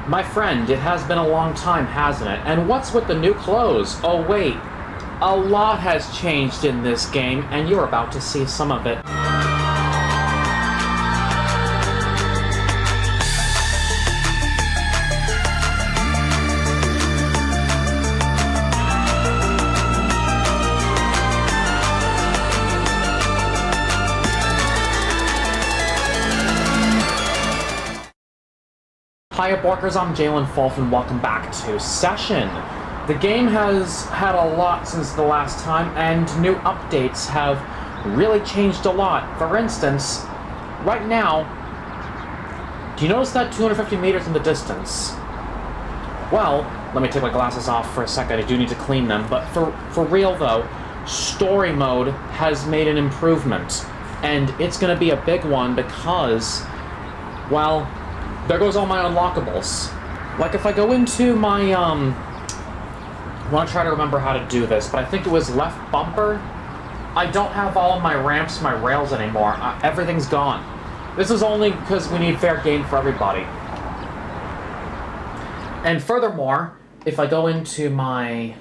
My friend, it has been a long time, hasn't it? And what's with the new clothes? Oh wait, a lot has changed in this game, and you're about to see some of it. Hiya Borkers, I'm Jalen and welcome back to Session. The game has had a lot since the last time, and new updates have really changed a lot. For instance, right now, do you notice that 250 meters in the distance? Well, let me take my glasses off for a second, I do need to clean them, but for real though, story mode has made an improvement, and it's going to be a big one because, well, there goes all my unlockables. Like if I go into my, I want to try to remember how to do this, but I think it was left bumper. I don't have all of my ramps, my rails anymore. Everything's gone. This is only because we need fair game for everybody. And furthermore, if I go into my,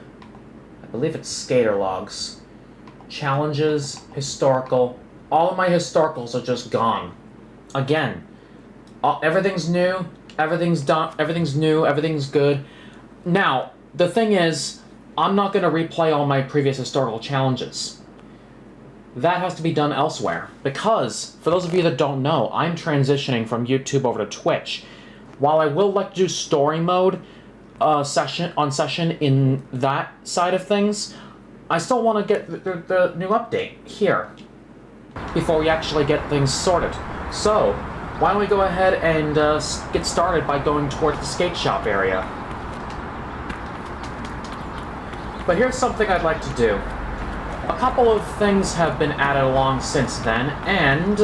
I believe it's skater logs, challenges, historical, all of my historicals are just gone. Again. Everything's new, everything's done, everything's new, everything's good. Now, the thing is, I'm not going to replay all my previous historical challenges. That has to be done elsewhere, because, for those of you that don't know, I'm transitioning from YouTube over to Twitch. While I will like to do story mode session in that side of things, I still want to get the new update here, before we actually get things sorted. So, why don't we go ahead and get started by going towards the skate shop area. But here's something I'd like to do. A couple of things have been added along since then, and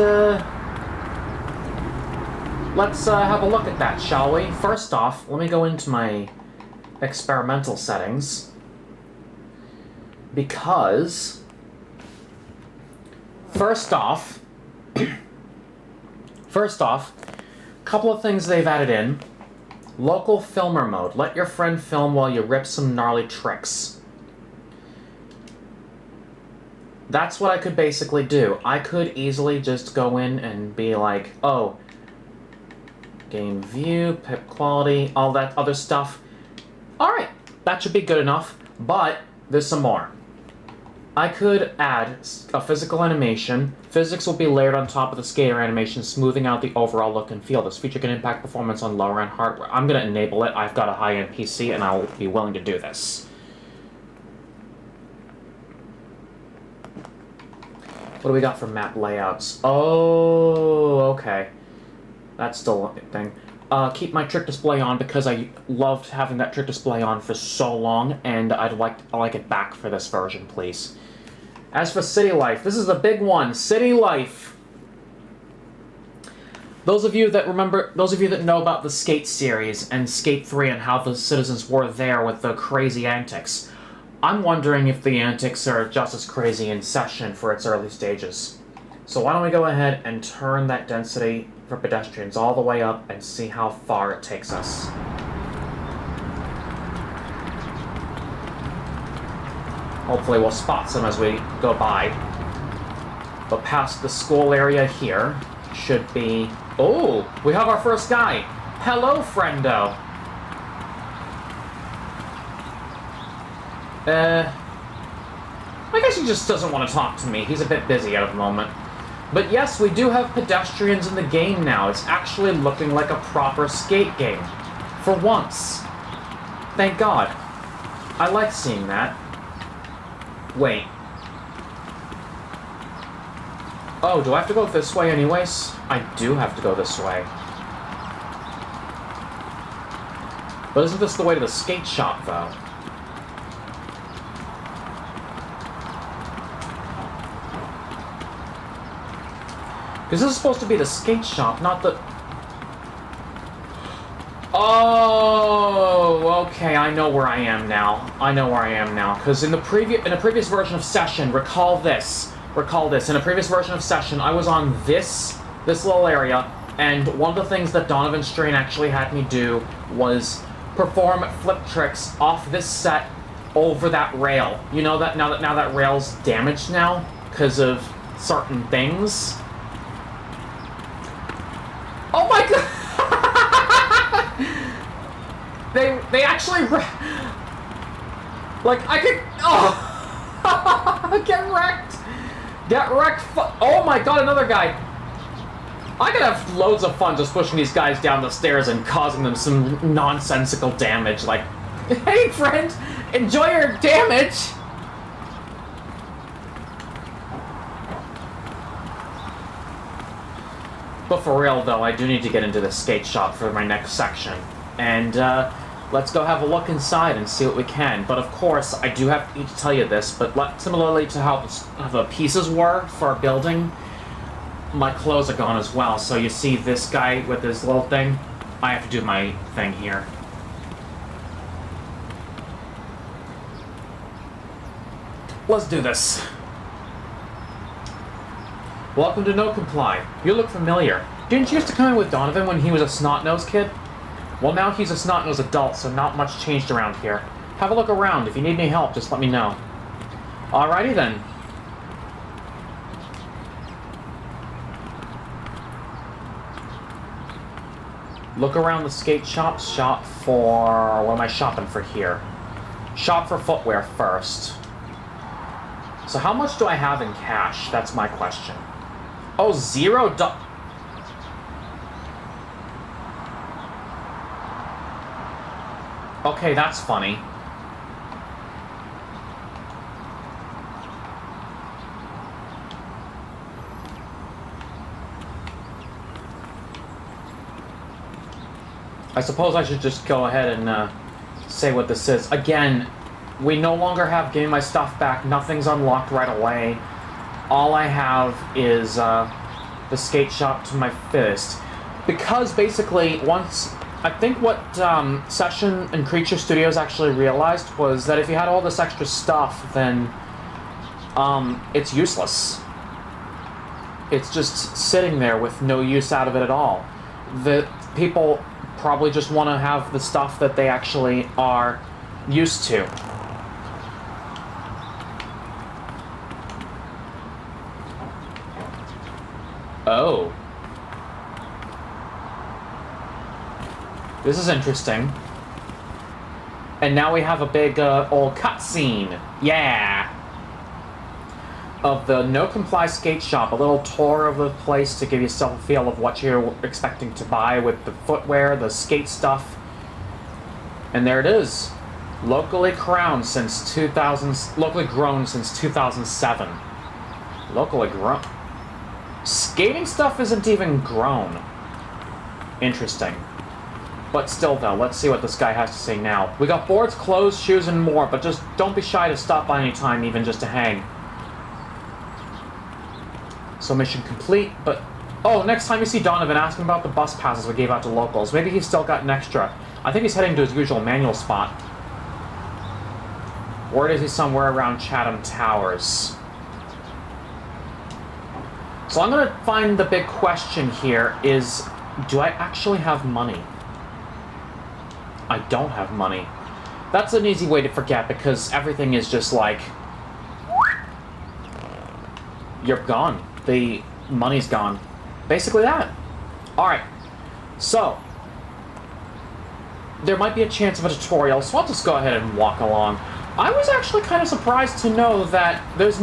let's have a look at that, shall we? First off, let me go into my experimental settings, because First off, a couple of things they've added in. Local filmer mode. Let your friend film while you rip some gnarly tricks. That's what I could basically do. I could easily just go in and be like, oh, game view, pip quality, all that other stuff. Alright, that should be good enough, but there's some more. I could add a physical animation. Physics will be layered on top of the skater animation, smoothing out the overall look and feel. This feature can impact performance on lower-end hardware. I'm going to enable it. I've got a high-end PC, and I'll be willing to do this. What do we got for map layouts? Oh, okay. That's still a thing. Keep my trick display on because I loved having that trick display on for so long, and I'd like it back for this version, please. As for City Life, this is the big one. City Life. Those of you that know about the Skate series and Skate 3 and how the citizens were there with the crazy antics, I'm wondering if the antics are just as crazy in Session for its early stages. So why don't we go ahead and turn that density for pedestrians all the way up and see how far it takes us. Hopefully we'll spot some as we go by. But past the school area here should be... Oh! We have our first guy! Hello, friendo! I guess he just doesn't want to talk to me. He's a bit busy at the moment. But yes, we do have pedestrians in the game now. It's actually looking like a proper skate game. For once. Thank God. I like seeing that. Wait. Oh, do I have to go this way anyways? I do have to go this way. But isn't this the way to the skate shop, though? Because this is supposed to be the skate shop, not the... Oh, okay, I know where I am now. Because in the previous version of Session, recall this. In a previous version of Session, I was on this little area, And one of the things that Donovan Strain actually had me do was perform flip tricks off this set over that rail. You know that now that rail's damaged now because of certain things. Oh my god! they actually like I could get wrecked. Get wrecked. Oh my god, another guy. I could have loads of fun just pushing these guys down the stairs and causing them some nonsensical damage. Like, hey friend, enjoy your damage! But for real though, I do need to get into the skate shop for my next section. And let's go have a look inside and see what we can. But of course, I do have to tell you this, but similarly to how the pieces were for our building, my clothes are gone as well. So you see this guy with his little thing? I have to do my thing here. Let's do this. Welcome to No Comply. You look familiar. Didn't you used to come in with Donovan when he was a snot-nosed kid? Well, now he's a snot-nosed adult, so not much changed around here. Have a look around. If you need any help, just let me know. Alrighty then. Look around the skate shop. Shop for... what am I shopping for here? Shop for footwear first. So how much do I have in cash? That's my question. Oh, $0. Okay, that's funny. I suppose I should just go ahead and say what this is. Again, we no longer have Give Me My Stuff Back. Nothing's unlocked right away. All I have is the skate shop to my fist. Because basically, once... I think what Session and Creature Studios actually realized was that if you had all this extra stuff, then it's useless. It's just sitting there with no use out of it at all. The people probably just want to have the stuff that they actually are used to. Oh. This is interesting. And now we have a big old cutscene. Yeah! Of the No Comply skate shop. A little tour of the place to give yourself a feel of what you're expecting to buy with the footwear, the skate stuff. And there it is. Locally grown since 2007. Locally grown. Skating stuff isn't even grown. Interesting. But still though, let's see what this guy has to say now. We got boards, clothes, shoes, and more, but just don't be shy to stop by any time, even just to hang. So mission complete, but... oh, next time you see Donovan, ask him about the bus passes we gave out to locals. Maybe he's still got an extra. I think he's heading to his usual manual spot. Word is he's somewhere around Chatham Towers. So I'm gonna find the big question here is, do I actually have money? I don't have money. That's an easy way to forget because everything is just like... you're gone. The money's gone. Basically that. Alright. So. There might be a chance of a tutorial, so I'll just go ahead and walk along. I was actually kind of surprised to know that there's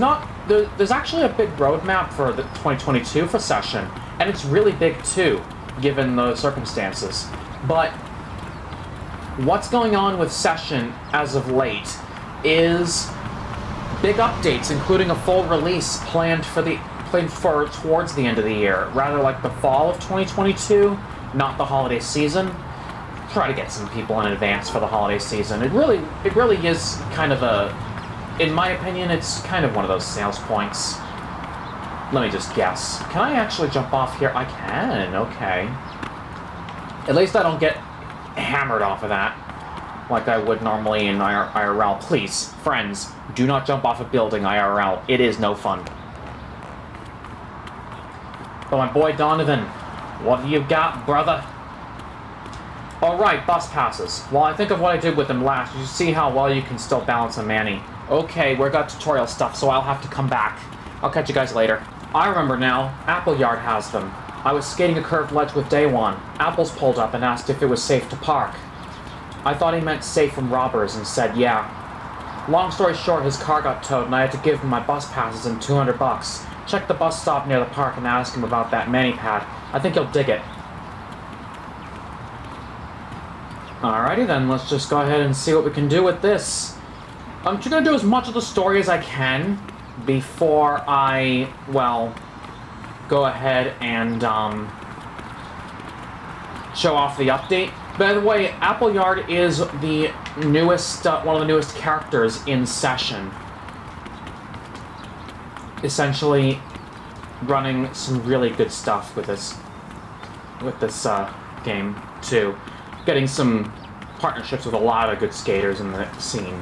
actually a big roadmap for the 2022 for Session. And it's really big too, given the circumstances. But what's going on with Session as of late is big updates, including a full release planned for towards the end of the year, rather like the fall of 2022, not the holiday season. Try to get some people in advance for the holiday season. It really is kind of a, in my opinion, it's kind of one of those sales points. Let me just guess. Can I actually jump off here? I can, okay. At least I don't get hammered off of that like I would normally in IRL. Please, friends, do not jump off a building IRL. It is no fun. But my boy Donovan, What do you got, brother? Alright, bus passes. Well, I think of what I did with them last. You see how well you can still balance a Manny. Okay, we've got tutorial stuff, so I'll have to come back. I'll catch you guys later. I remember now. Appleyard has them. I was skating a curved ledge with Day1. Apples pulled up and asked if it was safe to park. I thought he meant safe from robbers and said yeah. Long story short, his car got towed and I had to give him my bus passes and $200. Check the bus stop near the park and ask him about that mani-pad. I think he'll dig it. Alrighty then, let's just go ahead and see what we can do with this. I'm just gonna do as much of the story as I can before I, well, go ahead and show off the update. By the way, Appleyard is the newest, one of the newest characters in session. Essentially, running some really good stuff with this game too. Getting some partnerships with a lot of good skaters in the scene.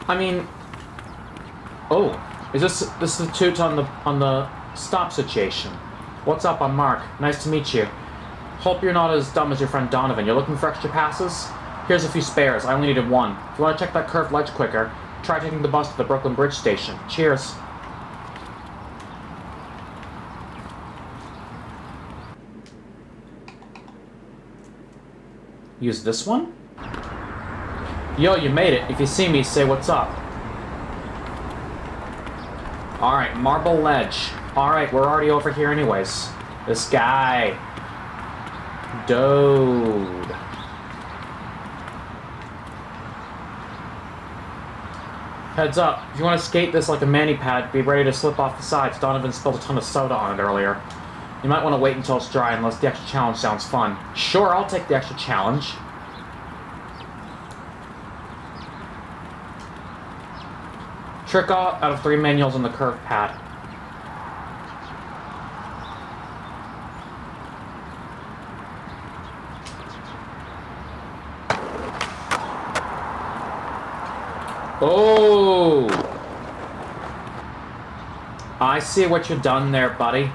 I mean, oh, is this the toot on the stop situation? What's up? I'm Mark. Nice to meet you. Hope you're not as dumb as your friend Donovan. You're looking for extra passes? Here's a few spares. I only needed one. If you want to check that curved ledge quicker, try taking the bus to the Brooklyn Bridge station. Cheers. Use this one? Yo, you made it. If you see me, say what's up. Alright, Marble Ledge. Alright, we're already over here anyways. This guy. Dude. Heads up, if you want to skate this like a mani-pad, be ready to slip off the sides. Donovan spilled a ton of soda on it earlier. You might want to wait until it's dry unless the extra challenge sounds fun. Sure, I'll take the extra challenge. Trick out of 3 manuals on the curve pad. Oh! I see what you've done there, buddy.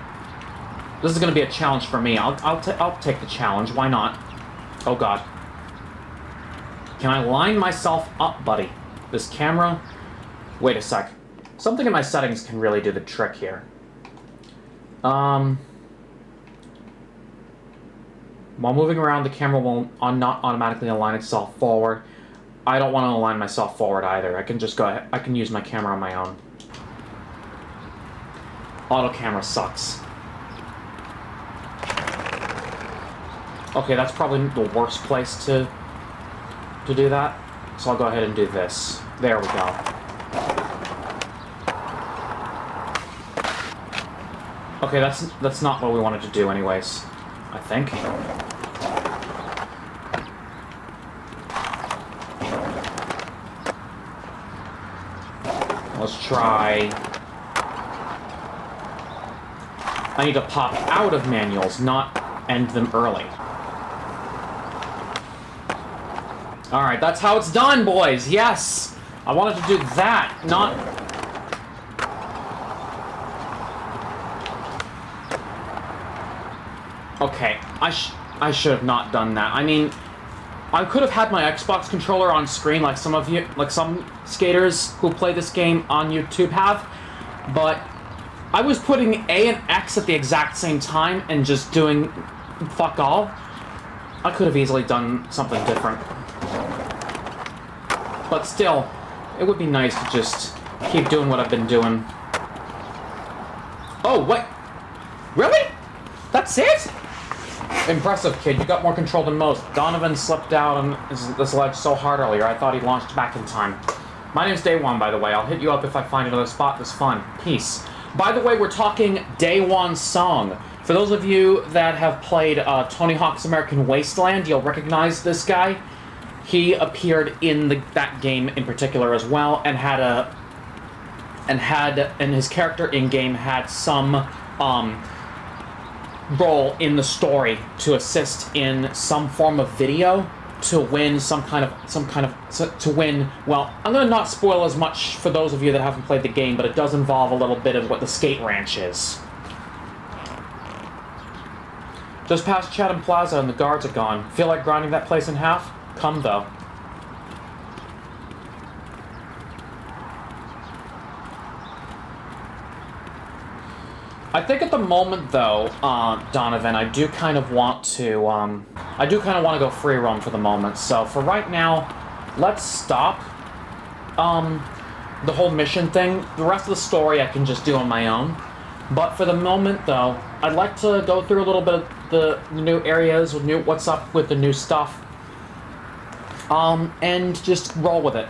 This is going to be a challenge for me. I'll take the challenge. Why not? Oh, God. Can I line myself up, buddy? This camera... Wait a sec. Something in my settings can really do the trick here. While moving around, the camera will not automatically align itself forward. I don't want to align myself forward either. I can just go ahead. I can use my camera on my own. Auto camera sucks. Okay, that's probably the worst place to do that. So I'll go ahead and do this. There we go. Okay, that's not what we wanted to do anyways, I think. Let's try... I need to pop out of manuals, not end them early. Alright, that's how it's done, boys! Yes! I wanted to do that, not... Okay, I should have not done that. I mean, I could have had my Xbox controller on screen like some of you, like some skaters who play this game on YouTube have, but I was putting A and X at the exact same time and just doing fuck all. I could have easily done something different. But still, it would be nice to just keep doing what I've been doing. Oh, what? Really? That's it? Impressive, kid. You got more control than most. Donovan slipped out on this ledge so hard earlier, I thought he launched back in time. My name's Day1, by the way. I'll hit you up if I find another spot that's fun. Peace. By the way, we're talking Day1's song. For those of you that have played Tony Hawk's American Wasteland, you'll recognize this guy. He appeared in that game in particular as well, and and his character in game had some role in the story to assist in some form of video to win to win. Well, I'm gonna not spoil as much for those of you that haven't played the game, but it does involve a little bit of what the skate ranch is. Just past Chatham Plaza and the guards are gone. Feel like grinding that place in half? Come, though. I think at the moment, though, Donovan, I do kind of want to go free roam for the moment. So for right now, let's stop the whole mission thing. The rest of the story I can just do on my own. But for the moment, though, I'd like to go through a little bit of the new areas, what's up with the new stuff, and just roll with it.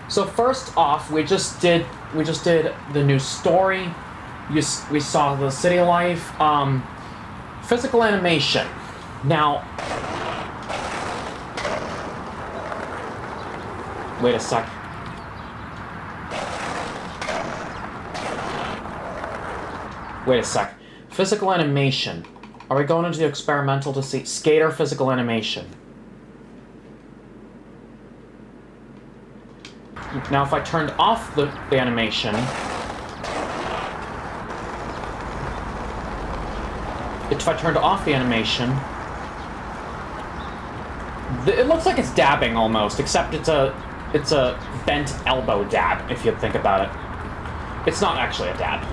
So first off, we just did the new story. We saw the city life, physical animation. Now, wait a sec. Wait a sec. Physical animation. Are we going into the experimental to see skater physical animation? Now, if I turned off the animation, it looks like it's dabbing almost, except it's a bent elbow dab, if you think about it. It's not actually a dab.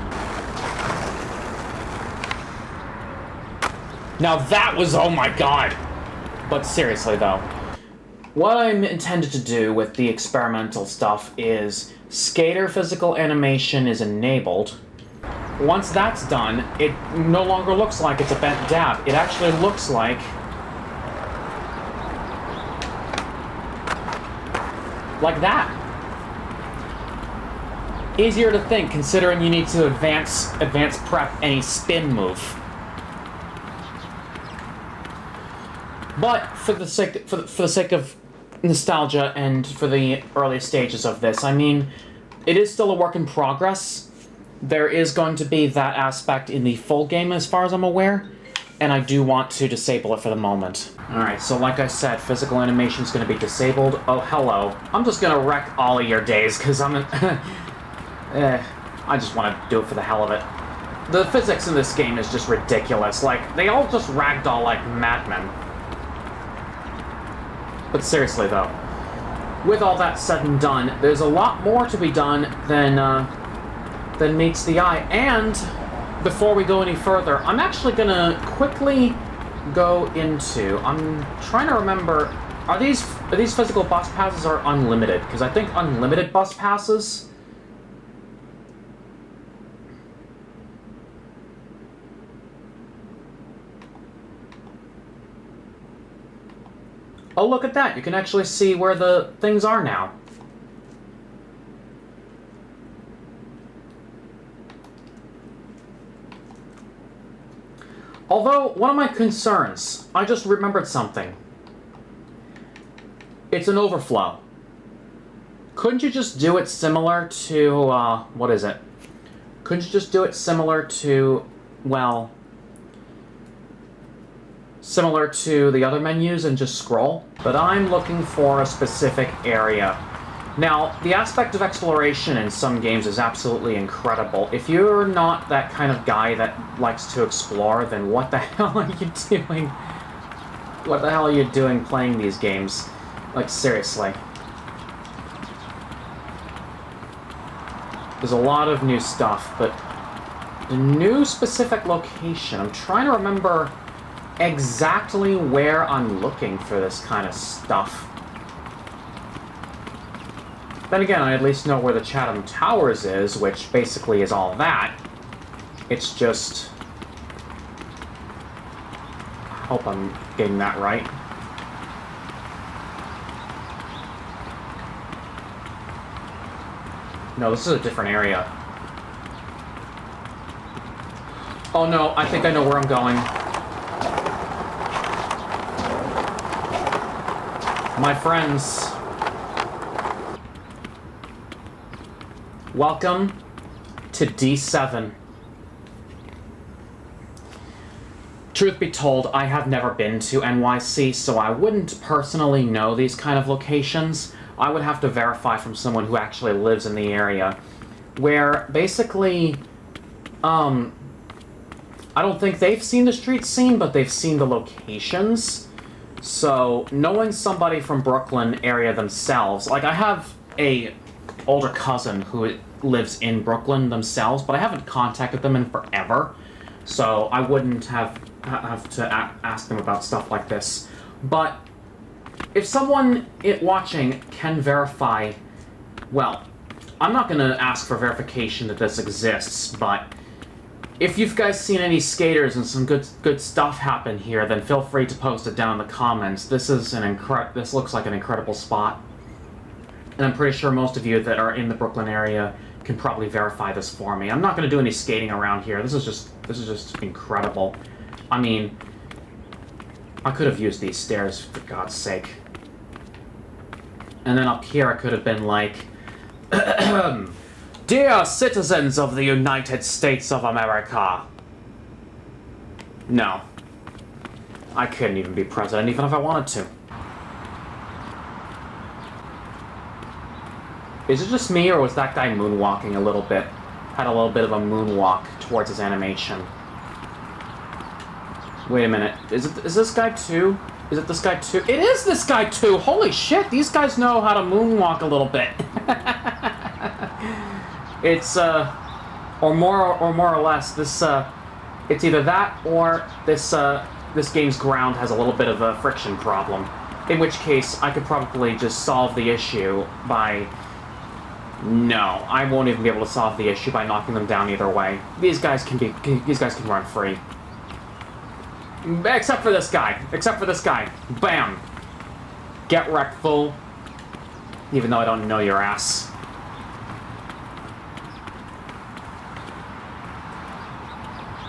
Now that was, oh my god! But seriously though, what I'm intended to do with the experimental stuff is skater physical animation is enabled. Once that's done, it no longer looks like it's a bent dab. It actually looks like that. Easier to think, considering you need to advance prep any spin move. But for the sake of nostalgia and for the early stages of this, I mean, it is still a work in progress. There is going to be that aspect in the full game as far as I'm aware, and I do want to disable it for the moment. Alright, so like I said, physical animation is going to be disabled. Oh, hello. I'm just going to wreck all of your days, because I just want to do it for the hell of it. The physics in this game is just ridiculous. Like, they all just ragdoll like madmen. But seriously, though, with all that said and done, there's a lot more to be done than meets the eye. And before we go any further, I'm actually gonna quickly go into. I'm trying to remember. Are these physical bus passes or unlimited? Because I think unlimited bus passes. Oh, look at that. You can actually see where the things are now. Although, one of my concerns, I just remembered something. It's an overflow. Couldn't you just do it similar to, what is it? Couldn't you just do it similar to, well, similar to the other menus and just scroll? But I'm looking for a specific area. Now, the aspect of exploration in some games is absolutely incredible. If you're not that kind of guy that likes to explore, then what the hell are you doing? What the hell are you doing playing these games? Like, seriously. There's a lot of new stuff, but the new specific location, I'm trying to remember exactly where I'm looking for this kind of stuff. Then again, I at least know where the Chatham Towers is, which basically is all that. It's just... I hope I'm getting that right. No, this is a different area. Oh no, I think I know where I'm going. My friends, welcome to D7. Truth be told, I have never been to NYC, so I wouldn't personally know these kind of locations. I would have to verify from someone who actually lives in the area, where basically, I don't think they've seen the street scene, but they've seen the locations. So, knowing somebody from Brooklyn area themselves, like I have a older cousin who lives in Brooklyn themselves, but I haven't contacted them in forever. So I wouldn't have to ask them about stuff like this. But if someone watching can verify, well, I'm not going to ask for verification that this exists, but if you've guys seen any skaters and some good stuff happen here, then feel free to post it down in the comments. This is this looks like an incredible spot. And I'm pretty sure most of you that are in the Brooklyn area can probably verify this for me. I'm not going to do any skating around here. This is just incredible. I mean, I could have used these stairs, for God's sake. And then up here I could have been like, Dear citizens of the United States of America. No. I couldn't even be president, even if I wanted to. Is it just me, or was that guy moonwalking a little bit? Had a little bit of a moonwalk towards his animation. Wait a minute. Is this guy too? Is it this guy too? It is this guy too! Holy shit, these guys know how to moonwalk a little bit. It's, or more or less, this, it's either that or this game's ground has a little bit of a friction problem. In which case, I could probably just solve the issue by... No, I won't even be able to solve the issue by knocking them down either way. These guys can run free. Except for this guy. Except for this guy. Bam! Get wrecked, fool. Even though I don't know your ass.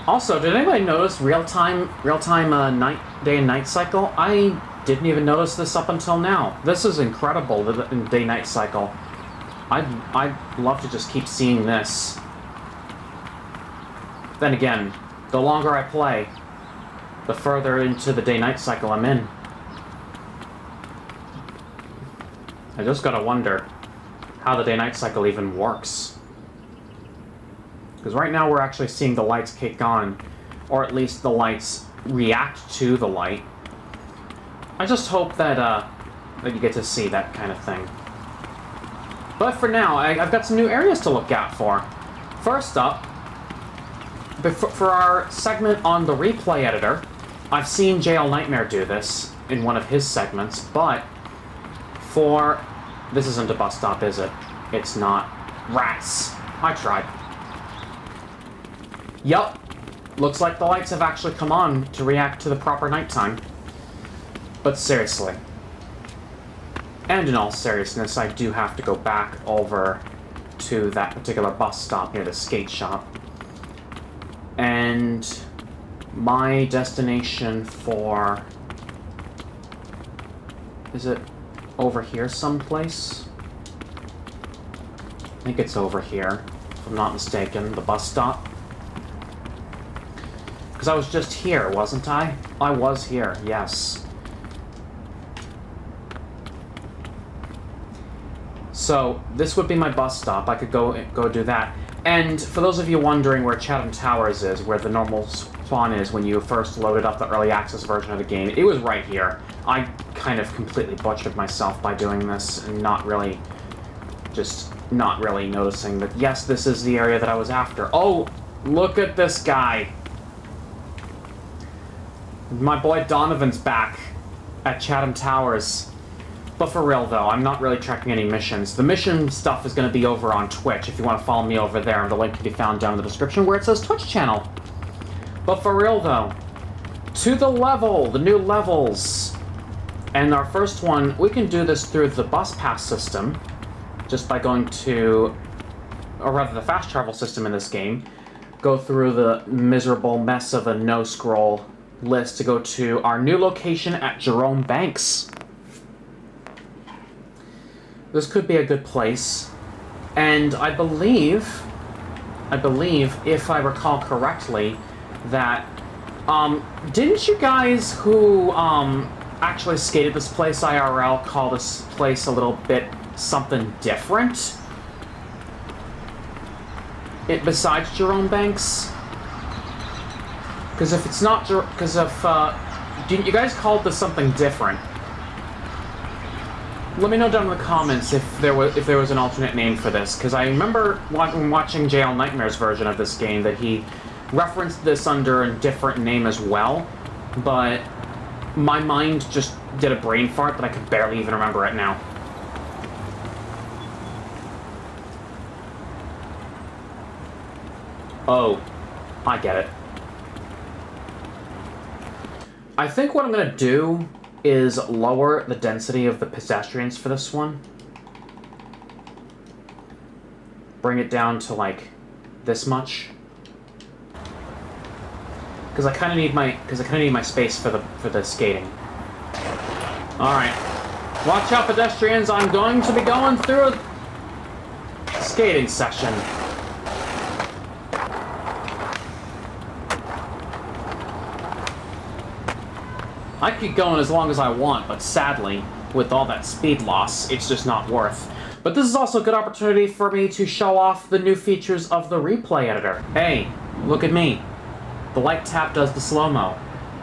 Also, did anybody notice real-time day and night cycle? I didn't even notice this up until now. This is incredible, the day-night cycle. I'd love to just keep seeing this. Then again, the longer I play, the further into the day-night cycle I'm in. I just gotta wonder how the day-night cycle even works. Because right now we're actually seeing the lights kick on, or at least the lights react to the light. I just hope that that you get to see that kind of thing. But for now, I've got some new areas to look out for. First up, for our segment on the replay editor, I've seen JL Nightmare do this in one of his segments, but for... This isn't a bus stop, is it? It's not. Rats. I tried. Yup. Looks like the lights have actually come on to react to the proper nighttime. But seriously. And in all seriousness, I do have to go back over to that particular bus stop near the skate shop. And my destination for... Is it over here someplace? I think it's over here, if I'm not mistaken, the bus stop. Because I was just here, wasn't I? I was here, yes. So, this would be my bus stop. I could go do that. And for those of you wondering where Chatham Towers is, where the normal spawn is when you first loaded up the early access version of the game, it was right here. I kind of completely butchered myself by doing this and not really noticing that, yes, this is the area that I was after. Oh, look at this guy. My boy Donovan's back at Chatham Towers. But for real, though, I'm not really tracking any missions. The mission stuff is going to be over on Twitch if you want to follow me over there, and the link can be found down in the description where it says Twitch channel. But for real, though, to the new levels. And our first one, we can do this through the bus pass system, just by going to, or rather the fast travel system in this game, go through the miserable mess of a no-scroll list to go to our new location at Jerome Banks. This could be a good place, and I believe, if I recall correctly, that, didn't you guys who, actually skated this place IRL call this place a little bit something different? Besides Jerome Banks? Because if it's not... Because if, you guys called this something different. Let me know down in the comments if there was an alternate name for this, because I remember watching JL Nightmare's version of this game that he referenced this under a different name as well, but my mind just did a brain fart that I could barely even remember it now. Oh, I get it. I think what I'm gonna do is lower the density of the pedestrians for this one. Bring it down to like this much. Because I kind of need my space for the skating. All right, watch out, pedestrians! I'm going to be going through a skating session. I could keep going as long as I want, but sadly, with all that speed loss, it's just not worth. But this is also a good opportunity for me to show off the new features of the replay editor. Hey, look at me. The light tap does the slow-mo,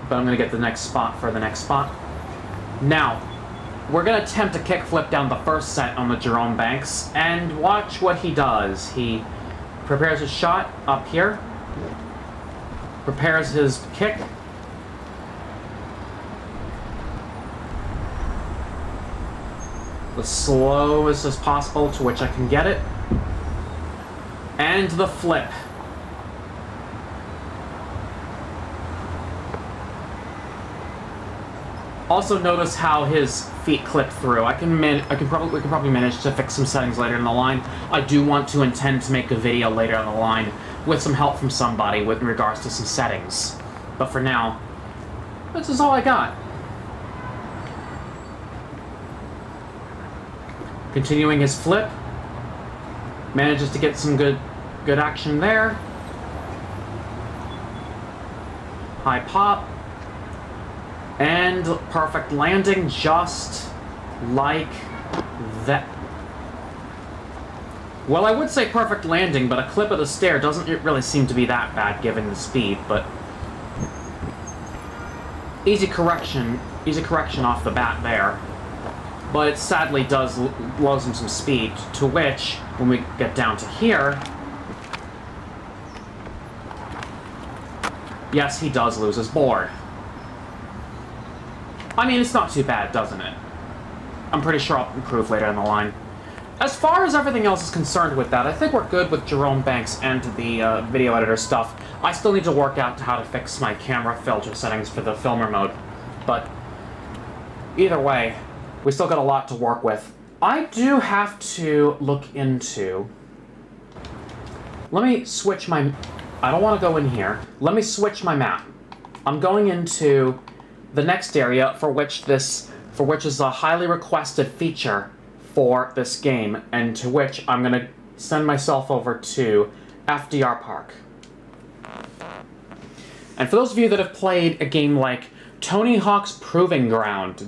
but I'm gonna get the next spot for the next spot. Now, we're gonna attempt a kickflip down the first set on the Jerome Banks, and watch what he does. He prepares his shot up here, prepares his kick, the slowest as possible to which I can get it, and the flip. Also notice how his feet clip through. We can probably manage to fix some settings later in the line. I do want to intend to make a video later on the line with some help from somebody with regards to some settings. But for now, this is all I got. Continuing his flip, manages to get some good action there. High pop, and perfect landing, just like that. Well, I would say perfect landing, but a clip of the stair doesn't really seem to be that bad given the speed, but easy correction off the bat there. But it sadly does lose him some speed, to which, when we get down to here, yes, he does lose his board. I mean, it's not too bad, doesn't it? I'm pretty sure I'll improve later in the line. As far as everything else is concerned with that, I think we're good with Jerome Banks and the video editor stuff. I still need to work out how to fix my camera filter settings for the filmer mode. But either way, we still got a lot to work with. I do have to look into... Let me switch my... I don't want to go in here. Let me switch my map. I'm going into the next area for which is a highly requested feature for this game, and to which I'm going to send myself over to FDR Park. And for those of you that have played a game like Tony Hawk's Proving Ground,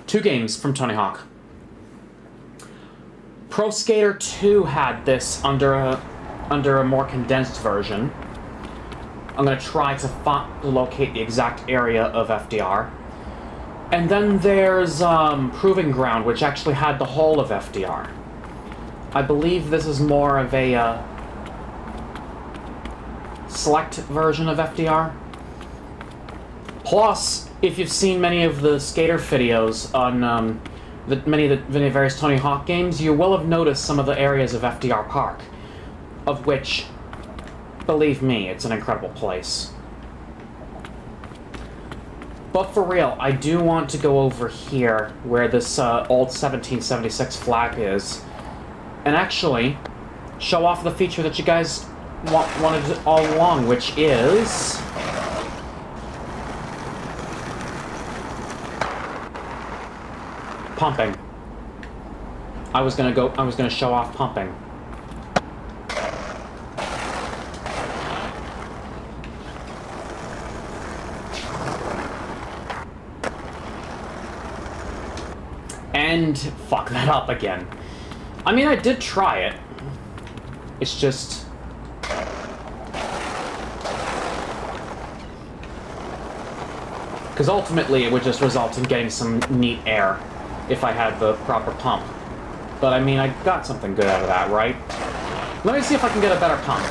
two games from Tony Hawk. Pro Skater 2 had this under a more condensed version. I'm going to try to locate the exact area of FDR. And then there's Proving Ground, which actually had the whole of FDR. I believe this is more of a select version of FDR. Plus, if you've seen many of the skater videos on many of the various Tony Hawk games, you will have noticed some of the areas of FDR Park, of which, believe me, it's an incredible place. But for real, I do want to go over here where this old 1776 flag is, and actually show off the feature that you guys wanted all along, which is pumping. I was gonna show off pumping. And fuck that up again. I mean, I did try it. It's just... Because ultimately it would just result in getting some neat air if I had the proper pump. But I mean, I got something good out of that, right? Let me see if I can get a better pump.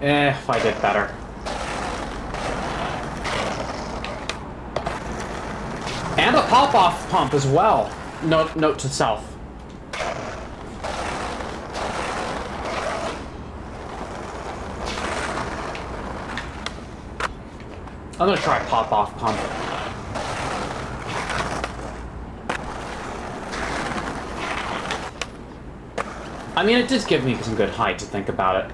If I did better. And a pop-off pump as well. Note to self. I'm gonna try pop-off pump. I mean, it does give me some good height to think about it.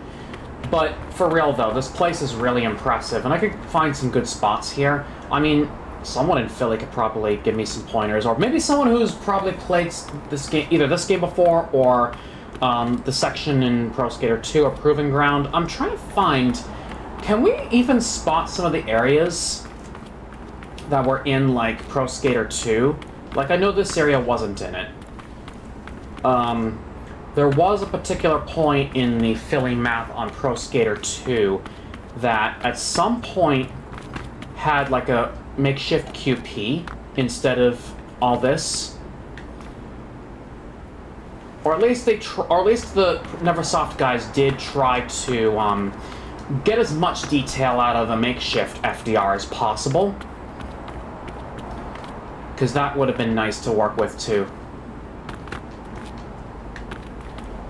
But for real though, this place is really impressive, and I could find some good spots here. I mean, someone in Philly could probably give me some pointers, or maybe someone who's probably played this game, either this game before, or the section in Pro Skater 2 or Proving Ground. I'm trying to find, can we even spot some of the areas that were in, like, Pro Skater 2? Like, I know this area wasn't in it. There was a particular point in the Philly map on Pro Skater 2 that at some point had, like, a makeshift QP instead of all this. Or at least the Neversoft guys did try to get as much detail out of a makeshift FDR as possible, because that would have been nice to work with too.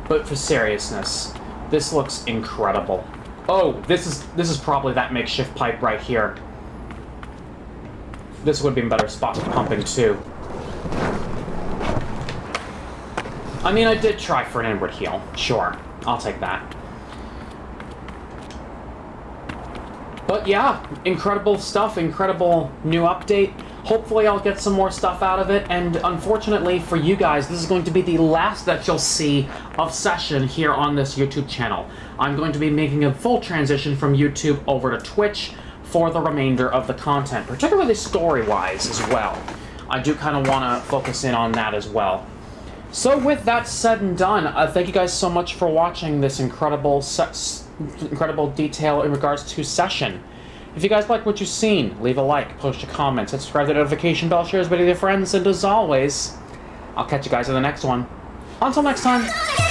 But for seriousness, this looks incredible. Oh, this is probably that makeshift pipe right here. This would have been a better spot for pumping too. I mean, I did try for an inward heel. Sure, I'll take that. But yeah, incredible stuff, incredible new update. Hopefully I'll get some more stuff out of it, and unfortunately for you guys, this is going to be the last that you'll see of Session here on this YouTube channel. I'm going to be making a full transition from YouTube over to Twitch for the remainder of the content, particularly story-wise as well. I do kind of want to focus in on that as well. So with that said and done, thank you guys so much for watching this incredible detail in regards to Session. If you guys like what you've seen, leave a like, post a comment, subscribe to the notification bell, share this video with your friends, and as always, I'll catch you guys in the next one. Until next time.